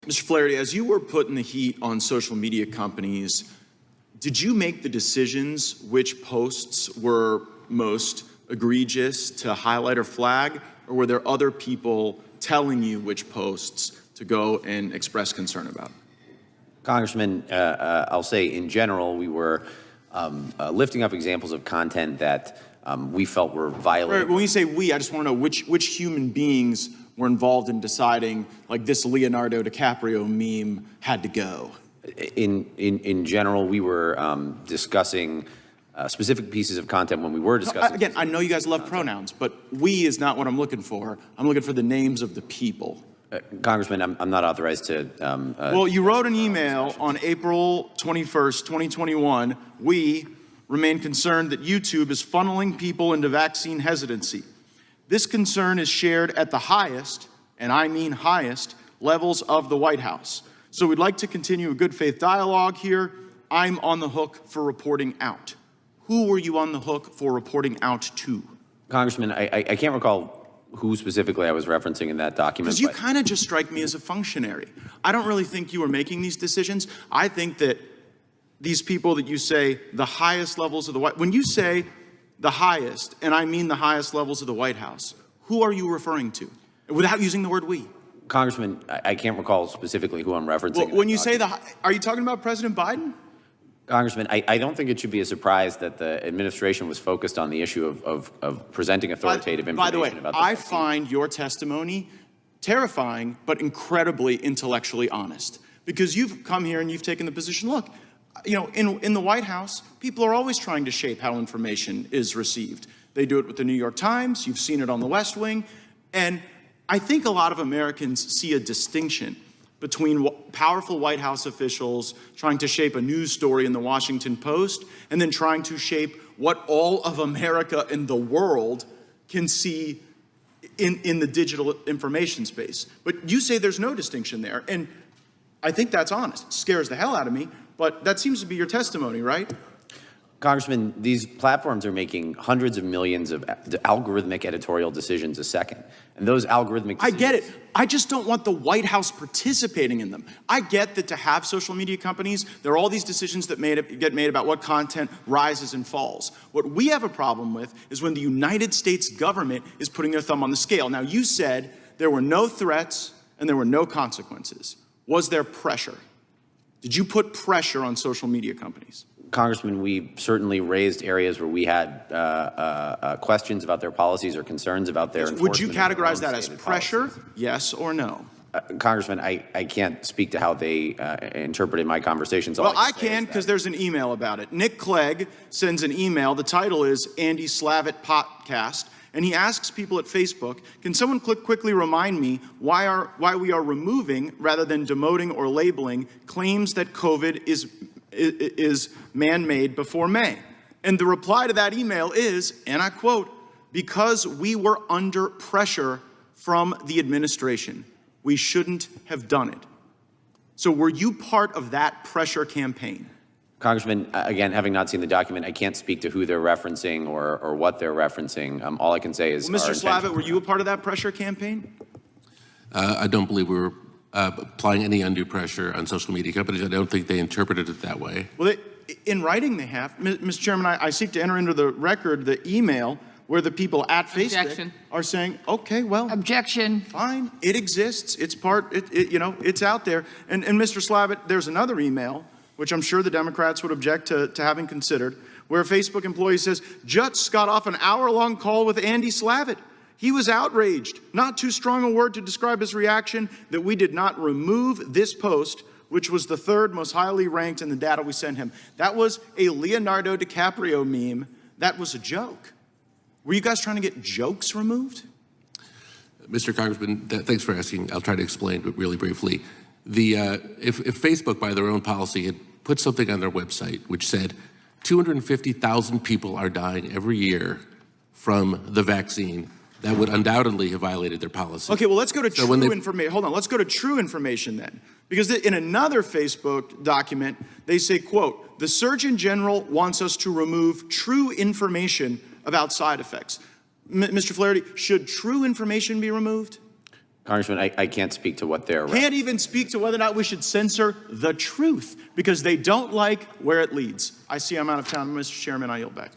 Mr. Flaherty, as you were putting the heat on social media companies, did you make the decisions which posts were most egregious to highlight or flag, or were there other people telling you which posts to go and express concern about? Congressman, I'll say in general, we were lifting up examples of content that we felt were violating. When you say we, I just want to know which human beings were involved in deciding, like, this Leonardo DiCaprio meme had to go. In general, we were discussing specific pieces of content when we were discussing. Again, I know you guys love pronouns, but we is not what I'm looking for. I'm looking for the names of the people. Congressman, I'm not authorized to. Well, you wrote an email on April 21st, 2021. We remain concerned that YouTube is funneling people into vaccine hesitancy. This concern is shared at the highest, and I mean highest, levels of the White House. So we'd like to continue a good faith dialogue here. I'm on the hook for reporting out. Who were you on the hook for reporting out to? Congressman, I can't recall who specifically I was referencing in that document. Because you kind of just strike me as a functionary. I don't really think you were making these decisions. I think that these people that you say the highest levels of the White, when you say the highest, and I mean the highest levels of the White House, who are you referring to? Without using the word we. Congressman, I can't recall specifically who I'm referencing. Well, when you say are you talking about President Biden? Congressman, I don't think it should be a surprise that the administration was focused on the issue of presenting authoritative information about the vaccine. By the way, I find your testimony terrifying, but incredibly intellectually honest. Because you've come here and you've taken the position, look, you know, in the White House, people are always trying to shape how information is received. They do it with the New York Times. You've seen it on the West Wing. And I think a lot of Americans see a distinction between powerful White House officials trying to shape a news story in the Washington Post and then trying to shape what all of America and the world can see in the digital information space. But you say there's no distinction there. And I think that's honest. It scares the hell out of me. But that seems to be your testimony, right? Congressman, these platforms are making hundreds of millions of algorithmic editorial decisions a second. And those algorithmic decisions— I get it. I just don't want the White House participating in them. I get that to have social media companies, there are all these decisions that get made about what content rises and falls. What we have a problem with is when the United States government is putting their thumb on the scale. Now, you said there were no threats and there were no consequences. Was there pressure? Did you put pressure on social media companies? Congressman, we certainly raised areas where we had questions about their policies or concerns about their enforcement. Would you categorize that as pressure, yes or no? Congressman, I can't speak to how they interpreted my conversations. Well, I can, because there's an email about it. Nick Clegg sends an email. The title is Andy Slavitt Podcast. And he asks people at Facebook, can someone quickly remind me why we are removing, rather than demoting or labeling, claims that COVID is man-made before May? And the reply to that email is, and I quote, because we were under pressure from the administration. We shouldn't have done it. So were you part of that pressure campaign? Congressman, again, having not seen the document, I can't speak to who they're referencing or what they're referencing. All I can say is— well, Mr. Slavitt, were you a part of that pressure campaign? I don't believe we were applying any undue pressure on social media companies. I don't think they interpreted it that way. Well, in writing they have. Mr. Chairman, I seek to enter into the record the email where the people at Facebook are saying, okay, well— Objection. Fine, it exists, it's you know, it's out there. And Mr. Slavitt, there's another email, which I'm sure the Democrats would object to having considered, where a Facebook employee says, Jutz got off an hour-long call with Andy Slavitt. He was outraged, not too strong a word to describe his reaction, that we did not remove this post, which was the third most highly ranked in the data we sent him. That was a Leonardo DiCaprio meme. That was a joke. Were you guys trying to get jokes removed? Mr. Congressman, thanks for asking. I'll try to explain, but really briefly. If Facebook, by their own policy, had put something on their website which said 250,000 people are dying every year from the vaccine, that would undoubtedly have violated their policy. Okay, well, let's go to true information. Hold on, let's go to true information then. Because in another Facebook document, they say, quote, the Surgeon General wants us to remove true information about side effects. Mr. Flaherty, should true information be removed? Congressman, I can't speak to what they're. Can't even speak to whether or not we should censor the truth because they don't like where it leads. I see I'm out of time, Mr. Chairman. I yield back.